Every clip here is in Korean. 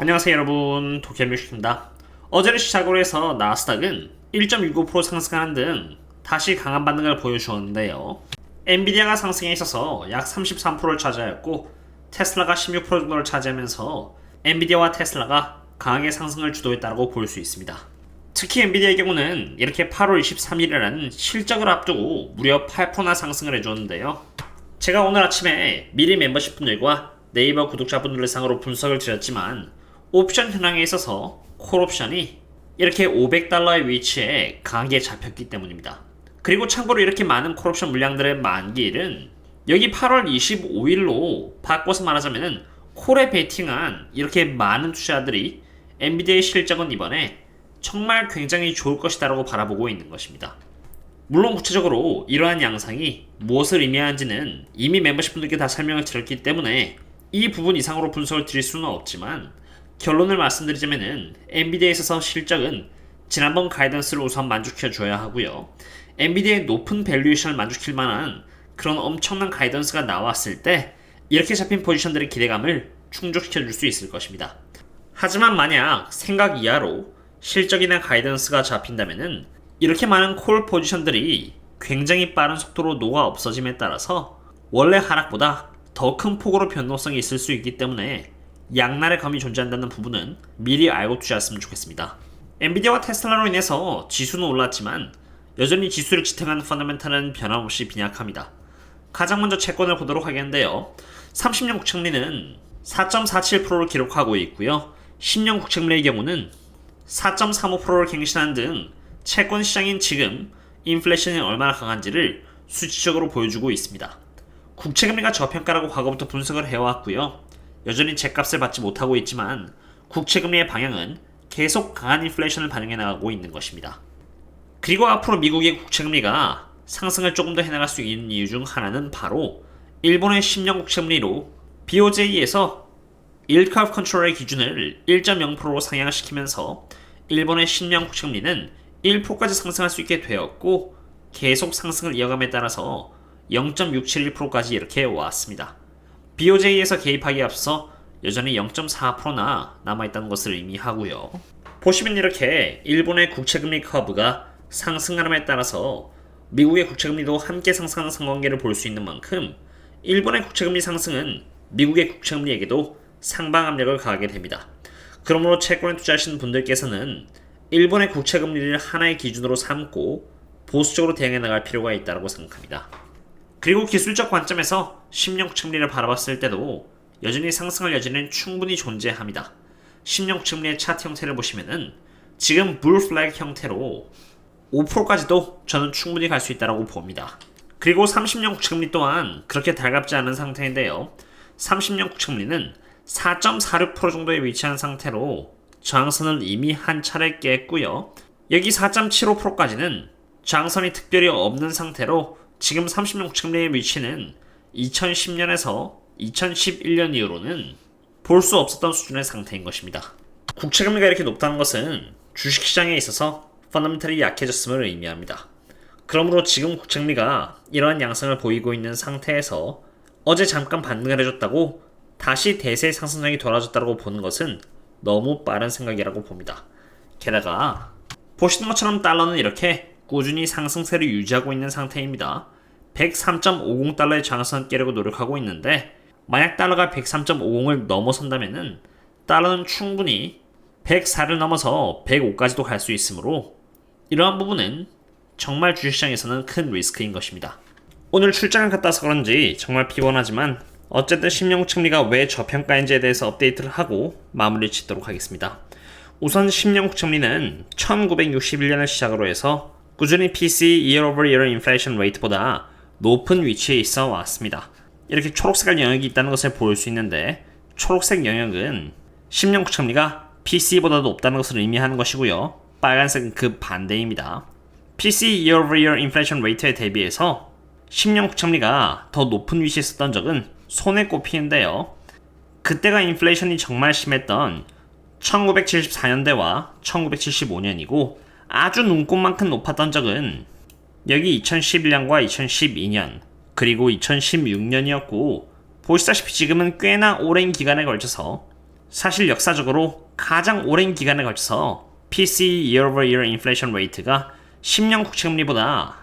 안녕하세요 여러분, 도쿄뮤식입니다. 어제를 시작으로 해서 나스닥은 1.65% 상승하는 등 다시 강한 반등을 보여주었는데요. 엔비디아가 상승에 있어서 약 33%를 차지하였고 테슬라가 16% 정도를 차지하면서 엔비디아와 테슬라가 강하게 상승을 주도했다고 볼 수 있습니다. 특히 엔비디아의 경우는 이렇게 8월 23일이라는 실적을 앞두고 무려 8%나 상승을 해주었는데요. 제가 오늘 아침에 미리 멤버십 분들과 네이버 구독자분들을 상으로 분석을 드렸지만 옵션 현황에 있어서 콜옵션이 이렇게 $500의 위치에 강하게 잡혔기 때문입니다. 그리고 참고로 이렇게 많은 콜옵션 물량들의 만기일은 여기 8월 25일로 바꿔서 말하자면 콜에 베팅한 이렇게 많은 투자자들이 엔비디아의 실적은 이번에 정말 굉장히 좋을 것이다 라고 바라보고 있는 것입니다. 물론 구체적으로 이러한 양상이 무엇을 의미하는지는 이미 멤버십 분들께 다 설명을 드렸기 때문에 이 부분 이상으로 분석을 드릴 수는 없지만 결론을 말씀드리자면은 엔비디아에 있어서 실적은 지난번 가이던스를 우선 만족해줘야 하고요. 엔비디아의 높은 밸류에이션을 만족할 만한 그런 엄청난 가이던스가 나왔을 때 이렇게 잡힌 포지션들의 기대감을 충족시켜줄 수 있을 것입니다. 하지만 만약 생각 이하로 실적이나 가이던스가 잡힌다면은 이렇게 많은 콜 포지션들이 굉장히 빠른 속도로 녹아 없어짐에 따라서 원래 하락보다 더 큰 폭으로 변동성이 있을 수 있기 때문에 양날의 검이 존재한다는 부분은 미리 알고 투자했으면 좋겠습니다. 엔비디아와 테슬라로 인해서 지수는 올랐지만 여전히 지수를 지탱하는 펀더멘탈은 변함없이 빈약합니다. 가장 먼저 채권을 보도록 하겠는데요. 30년 국채금리는 4.47%를 기록하고 있고요. 10년 국채금리의 경우는 4.35%를 갱신하는 등 채권 시장인 지금 인플레이션이 얼마나 강한지를 수치적으로 보여주고 있습니다. 국채금리가 저평가라고 과거부터 분석을 해왔고요. 여전히 제값을 받지 못하고 있지만 국채금리의 방향은 계속 강한 인플레이션을 반영해 나가고 있는 것입니다. 그리고 앞으로 미국의 국채금리가 상승을 조금 더 해나갈 수 있는 이유 중 하나는 바로 일본의 10년 국채금리로 BOJ에서 Yield Curve Control의 기준을 1.0%로 상향시키면서 일본의 10년 국채금리는 1%까지 상승할 수 있게 되었고 계속 상승을 이어감에 따라서 0.671%까지 이렇게 왔습니다. BOJ에서 개입하기에 앞서 여전히 0.4%나 남아있다는 것을 의미하고요. 보시면 이렇게 일본의 국채금리 커브가 상승하름에 따라서 미국의 국채금리도 함께 상승하는 상관계를 볼 수 있는 만큼 일본의 국채금리 상승은 미국의 국채금리에게도 상방 압력을 가하게 됩니다. 그러므로 채권에 투자하시는 분들께서는 일본의 국채금리를 하나의 기준으로 삼고 보수적으로 대응해 나갈 필요가 있다고 생각합니다. 그리고 기술적 관점에서 10년 국채금리를 바라봤을 때도 여전히 상승할 여지는 충분히 존재합니다. 10년 국채금리의 차트 형태를 보시면은 지금 불 플래그 형태로 5%까지도 저는 충분히 갈 수 있다고 봅니다. 그리고 30년 국채금리 또한 그렇게 달갑지 않은 상태인데요. 30년 국채금리는 4.46% 정도에 위치한 상태로 저항선을 이미 한 차례 깼고요. 여기 4.75%까지는 저항선이 특별히 없는 상태로 지금 30년 국채금리의 위치는 2010년에서 2011년 이후로는 볼 수 없었던 수준의 상태인 것입니다. 국채금리가 이렇게 높다는 것은 주식시장에 있어서 펀더멘털이 약해졌음을 의미합니다. 그러므로 지금 국채금리가 이러한 양상을 보이고 있는 상태에서 어제 잠깐 반등을 해줬다고 다시 대세 상승장이 돌아졌다고 보는 것은 너무 빠른 생각이라고 봅니다. 게다가 보시는 것처럼 달러는 이렇게 꾸준히 상승세를 유지하고 있는 상태입니다. 103.50달러의 저항선을 깨려고 노력하고 있는데 만약 달러가 103.50을 넘어선다면은 달러는 충분히 104를 넘어서 105까지도 갈 수 있으므로 이러한 부분은 정말 주식시장에서는 큰 리스크인 것입니다. 오늘 출장을 갔다 와서 그런지 정말 피곤하지만 어쨌든 10년 국채금리가 왜 저평가인지에 대해서 업데이트를 하고 마무리 짓도록 하겠습니다. 우선 10년 국채금리는 1961년을 시작으로 해서 꾸준히 PCE Year over Year Inflation Rate보다 높은 위치에 있어 왔습니다. 이렇게 초록색깔 영역이 있다는 것을 볼 수 있는데 초록색 영역은 10년 국채금리가 PCE보다 높다는 것을 의미하는 것이고요. 빨간색은 그 반대입니다. PCE Year over Year Inflation Rate에 대비해서 10년 국채금리가 더 높은 위치에 있었던 적은 손에 꼽히는데요. 그때가 인플레이션이 정말 심했던 1974년대와 1975년이고 아주 눈꼽만큼 높았던 적은 여기 2011년과 2012년 그리고 2016년이었고 보시다시피 지금은 꽤나 오랜 기간에 걸쳐서 사실 역사적으로 가장 오랜 기간에 걸쳐서 PCE Year over Year Inflation Rate가 10년 국채금리보다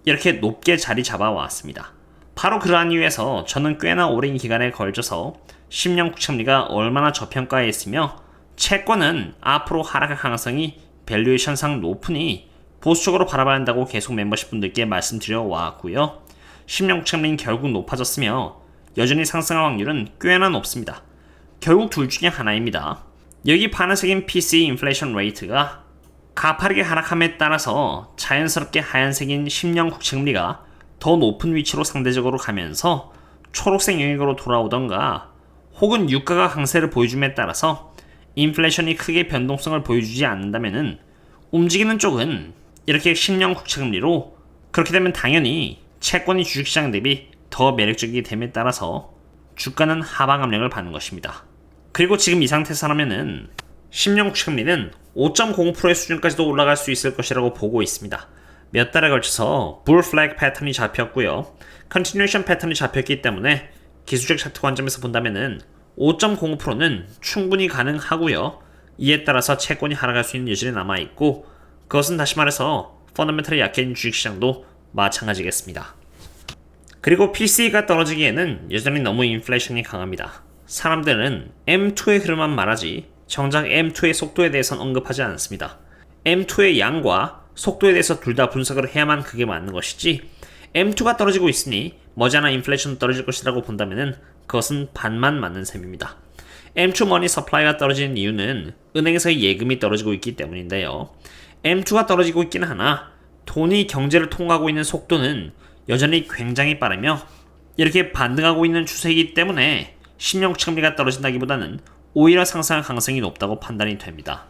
이렇게 높게 자리 잡아왔습니다. 바로 그러한 이유에서 저는 꽤나 오랜 기간에 걸쳐서 10년 국채금리가 얼마나 저평가에 있으며 채권은 앞으로 하락할 가능성이 밸류에이션상 높으니 보수적으로 바라봐야 한다고 계속 멤버십 분들께 말씀드려 왔고요. 10년 국채금리는 결국 높아졌으며 여전히 상승할 확률은 꽤나 높습니다. 결국 둘 중에 하나입니다. 여기 파란색인 PCE 인플레이션 레이트가 가파르게 하락함에 따라서 자연스럽게 하얀색인 10년 국채금리가 더 높은 위치로 상대적으로 가면서 초록색 영역으로 돌아오던가 혹은 유가가 강세를 보여줌에 따라서 인플레이션이 크게 변동성을 보여주지 않는다면 움직이는 쪽은 이렇게 10년 국채금리로 그렇게 되면 당연히 채권이 주식시장 대비 더 매력적이게 됨에 따라서 주가는 하방 압력을 받는 것입니다. 그리고 지금 이 상태에서라면은 10년 국채금리는 5.05%의 수준까지도 올라갈 수 있을 것이라고 보고 있습니다. 몇 달에 걸쳐서 불 플래그 패턴이 잡혔고요. 컨티뉴에이션 패턴이 잡혔기 때문에 기술적 차트 관점에서 본다면은 5.05%는 충분히 가능하고요. 이에 따라서 채권이 하락할 수 있는 여지는 남아있고 그것은 다시 말해서 펀더멘털이 약해진 주식시장도 마찬가지겠습니다. 그리고 PCE가 떨어지기에는 여전히 너무 인플레이션이 강합니다. 사람들은 M2의 흐름만 말하지 정작 M2의 속도에 대해서는 언급하지 않습니다. M2의 양과 속도에 대해서 둘 다 분석을 해야만 그게 맞는 것이지 M2가 떨어지고 있으니 머지않아 인플레이션도 떨어질 것이라고 본다면 그것은 반만 맞는 셈입니다. M2 머니 서플라이가 떨어지는 이유는 은행에서의 예금이 떨어지고 있기 때문인데요. M2가 떨어지고 있긴 하나 돈이 경제를 통과하고 있는 속도는 여전히 굉장히 빠르며 이렇게 반등하고 있는 추세이기 때문에 10년 국채금리가 떨어진다기보다는 오히려 상승할 가능성이 높다고 판단이 됩니다.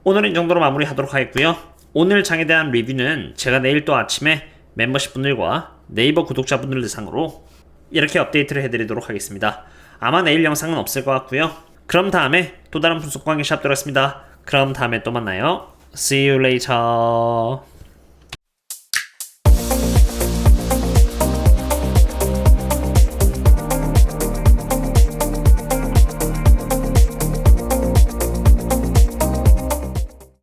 오늘은 이 정도로 마무리하도록 하겠고요. 오늘 장에 대한 리뷰는 제가 내일 또 아침에 멤버십 분들과 네이버 구독자분들 대상으로 이렇게 업데이트를 해드리도록 하겠습니다. 아마 내일 영상은 없을 것 같고요. 그럼 다음에 또 다른 분석과 함께 시작하도록 하겠습니다. 그럼 다음에 또 만나요. See you later.